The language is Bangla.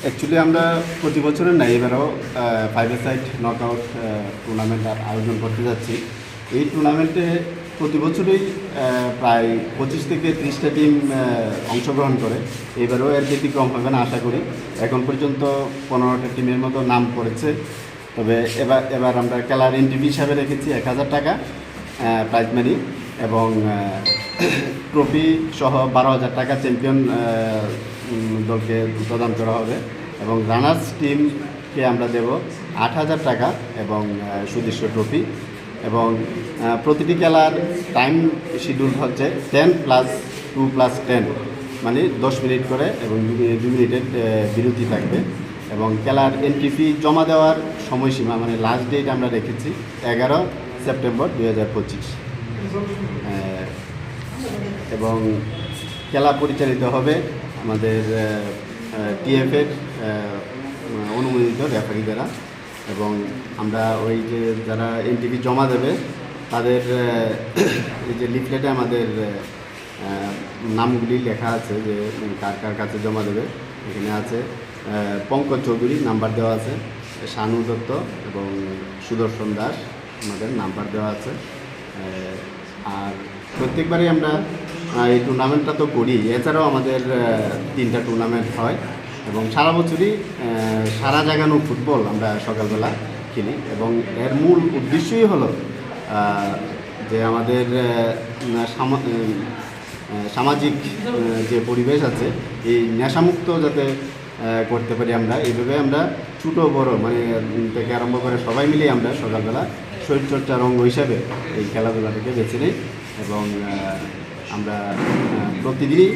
অ্যাকচুয়ালি আমরা প্রতি বছরের নাই, এবারও 5-a-সাইড নকআউট টুর্নামেন্ট আয়োজন করতে যাচ্ছি। এই টুর্নামেন্টে প্রতি বছরই প্রায় 25 থেকে 30টা টিম অংশগ্রহণ করে। এবারও এর ব্যতিক্রম হবে না আশা করি। এখন পর্যন্ত 15টা টিমের মতো নাম পড়েছে। তবে এবার আমরা খেলার এন্ট্রি হিসাবে রেখেছি 1000 টাকা প্রাইজ মানি এবং ট্রফি সহ 12,000 টাকা চ্যাম্পিয়ন দলকে প্রদান করা হবে এবং রানার্স টিমকে আমরা দেব 8,000 টাকা এবং সুদৃশ্য ট্রফি। এবং প্রতিটি খেলার টাইম শিডিউল হচ্ছে 10+2+10, মানে 10 মিনিট করে এবং 2 মিনিটের বিরতি থাকবে। এবং খেলার এন্ট্রি ফি জমা দেওয়ার সময়সীমা মানে লাস্ট ডেট আমরা রেখেছি 11 সেপ্টেম্বর 2025। এবং খেলা পরিচালিত হবে আমাদের টিএফের অনুমোদিত রেফারি দ্বারা। এবং আমরা ওই যে যারা এন্ট্রি জমা দেবে তাদের এই যে লিফলেটে আমাদের নামগুলি লেখা আছে যে কার কার কাছে জমা দেবে। এখানে আছে পঙ্কজ চৌধুরী, নাম্বার দেওয়া আছে, শানু দত্ত এবং সুদর্শন দাস, আমাদের নাম্বার দেওয়া আছে। আর প্রত্যেকবারই আমরা এই টুর্নামেন্টটা তো করি, এছাড়াও আমাদের 3টা টুর্নামেন্ট হয় এবং সারা বছরই সারা জাগানো ফুটবল আমরা সকালবেলা খেলি। এবং এর মূল উদ্দেশ্যই হলো যে আমাদের সামাজিক যে পরিবেশ আছে এই নেশামুক্ত যাতে করতে পারি। আমরা এইভাবে আমরা ছোটো বড় মানে থেকে আরম্ভ করে সবাই মিলে আমরা সকালবেলা শরীরচর্চার অঙ্গ হিসাবে এই খেলাধুলাটাকে বেছে নিই। এবং আমরা প্রতিদিনই